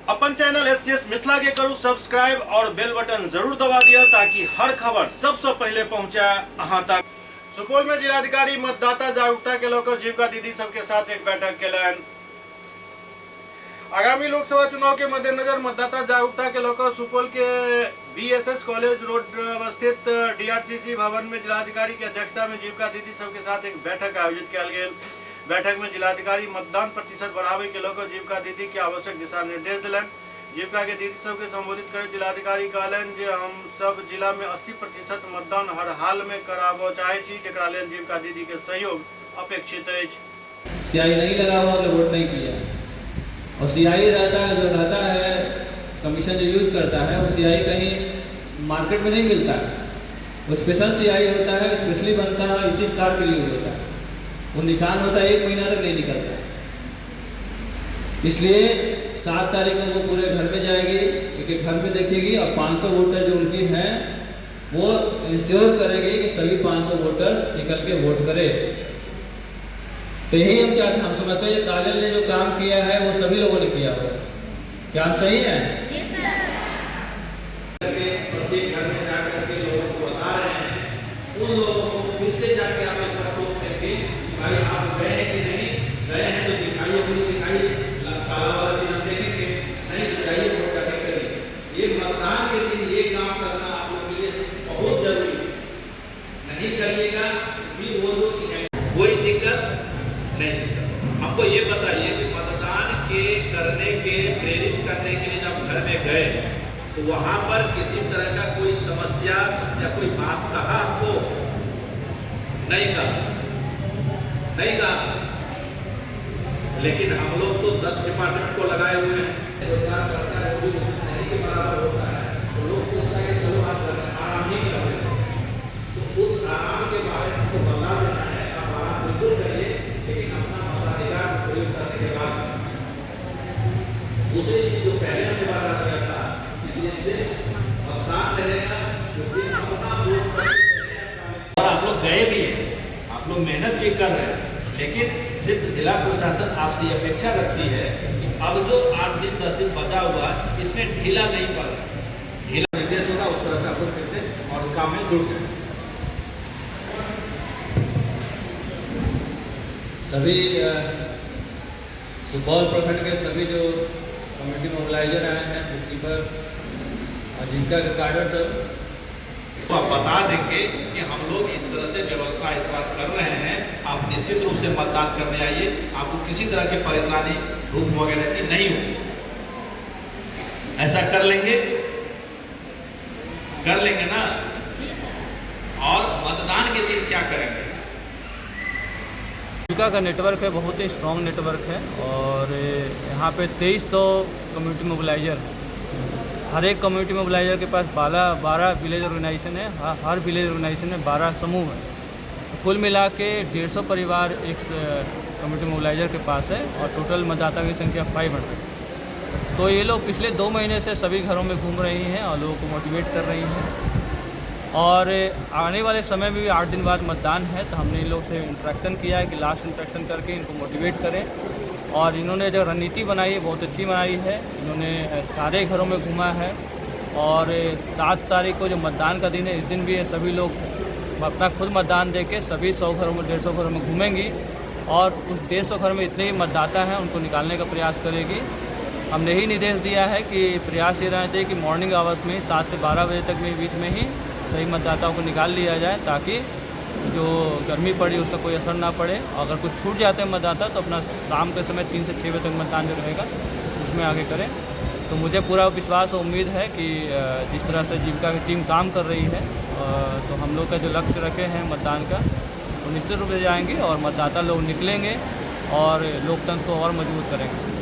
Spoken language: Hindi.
अपन चैनल एससीएस मिथिला के करू सब्सक्राइब और बेल बटन जरूर दबा दिया ताकि हर खबर सबसे पहले पहुंचे अहां तक। सुपौल में जिलाधिकारी मतदाता जागरूकता के लेकर जीविका दीदी सबके साथ एक बैठक केलन। आगामी लोकसभा चुनाव के मद्देनजर मतदाता जागरूकता के लेकर सुपौल के बीएसएस कॉलेज रोड अवस्थित डीआरसीसी भवन में जिलाधिकारी की अध्यक्षता में जीविका दीदी सबके साथ एक बैठक आयोजित किया गया। बैठक में जिलाधिकारी मतदान प्रतिशत बढ़ावे के लेकर जीविका दीदी के आवश्यक दिशा निर्देश दिलन। जीविका के दीदी सबके संबोधित करे जिलाधिकारी कहलन जे हम सब जिला में 80% मतदान हर हाल में कराबो चाहे छी, जेकरा लेल जीविका दीदी के सहयोग अपेक्षित है। सीआई नहीं लगा हुआ तो वोट नहीं किया, और सीआई रहता है जो रहता है कमीशन जो यूज करता है वो सीआई कहीं मार्केट में नहीं मिलता है, वो स्पेशल सीआई होता है, स्पेशली बनता है, इसी कार के लिए होता है, वो निशान होता है 1 महीना तक नहीं निकलता। इसलिए 7 तारीख को वो पूरे घर में जाएगी, एक घर में देखेगी और 500 वोटर जो उनकी हैं वो इंश्योर करेंगे कि सभी 500 वोटर्स निकल के वोट करें। तो यही हम चाहते हैं। हम समझते हैं काजल ने जो काम किया है वो सभी लोगों ने किया होगा। क्या हम सही हैं? प्रत्येक घर में जाकर के लोगों को बता रहे हैं, उन लोगों को फिर से जाके आप एक बार टोक करके भाई आप गए हैं कि नहीं गए हैं तो दिखाइए, मुझे दिखाइए, काला वाला चिन्ह देखेंगे नहीं तो जाइए वोट करके करिए। ये मतदान के दिन ये काम करना आप लोगों के लिए बहुत जरूरी है। नहीं करिएगा फिर वो लोग कोई दिक्कत नहीं। हमको ये बताइए कि मतदान के करने के प्रेरित करने के लिए जब घर में गए तो वहां पर किसी तरह का कोई समस्या या कोई बात कहा आपको? नहीं कहा। लेकिन हम लोग तो 10 डिपार्टमेंट को लगाए हुए हैं, रोजगार करता है वो भी नहीं के बराबर होता है, तो लोग सोचता है चलो आप आराम नहीं कर रहे, तो उस आराम के बारे में हमको बता देना है। आप आराम बिल्कुल करिए, लेकिन अपना मताधिकार प्रयोग करने के बाद दूसरी चीज जो पहले हमने बात किया था, जिससे मतदान रहेगा उस अपना वोट और आप लोग गए भी हैं, आप लोग मेहनत भी कर रहे हैं, लेकिन सिर्फ जिला प्रशासन आपसे अपेक्षा रखती है कि अब जो 8 दिन 10 दिन बचा हुआ है इसमें ढीला नहीं पड़ रहा, ढीला निर्देश होगा उस तरह से आप लोग फिर से और काम में जुट जाए। सभी सुपौल प्रखंड के सभी जो कम्युनिटी मोबिलाइजर आए हैं, बुककीपर और जीविका के कार्डर सब तो आप बता देंगे कि हम लोग इस तरह से व्यवस्था इस बात कर रहे हैं, आप निश्चित रूप से मतदान करने आइए, आपको किसी तरह की परेशानी धूप वगैरह की नहीं होगी। ऐसा कर लेंगे ना। और मतदान के दिन क्या करेंगे? जीविका का नेटवर्क है, बहुत ही स्ट्रॉन्ग नेटवर्क है, और यहाँ पे 2300 कम्युनिटी मोबिलाइजर, हर एक कम्युनिटी मोबिलाइजर के पास 12 विलेज ऑर्गेनाइजेशन है, हर विलेज ऑर्गेनाइजेशन में 12 समूह है। कुल मिला के 150 परिवार एक कम्युनिटी मोबिलाइजर के पास है, और टोटल मतदाता की संख्या 500। तो ये लोग पिछले 2 महीने से सभी घरों में घूम रही हैं और लोगों को मोटिवेट कर रही हैं। और आने वाले समय में भी 8 दिन बाद मतदान है, तो हमने इन लोग से इंटरेक्शन किया है कि लास्ट इंटरेक्शन करके इनको मोटिवेट करें। और इन्होंने जो रणनीति बनाई है बहुत अच्छी बनाई है। इन्होंने सारे घरों में घूमा है, और 7 तारीख को जो मतदान का दिन है इस दिन भी सभी लोग अपना खुद मतदान देके सभी 100 घरों में 150 घरों में घूमेंगी, और उस 150 घर में इतने ही मतदाता हैं उनको निकालने का प्रयास करेगी। हमने ही निर्देश दिया है कि प्रयास ये रहना चाहिए कि मॉर्निंग आवर्स में 7 से 12 बजे तक में बीच में ही सही मतदाताओं को निकाल लिया जाए, ताकि जो गर्मी पड़ी उसका कोई असर ना पड़े। अगर कुछ छूट जाते हैं मतदाता तो अपना शाम के समय 3 से 6 बजे तक मतदान जो रहेगा उसमें आगे करें। तो मुझे पूरा विश्वास और उम्मीद है कि जिस तरह से जीविका की टीम काम कर रही है, तो हम लोग का जो लक्ष्य रखे हैं मतदान का, तो निश्चित रूप से जाएंगे और मतदाता लोग निकलेंगे और लोकतंत्र को और मजबूत करेंगे।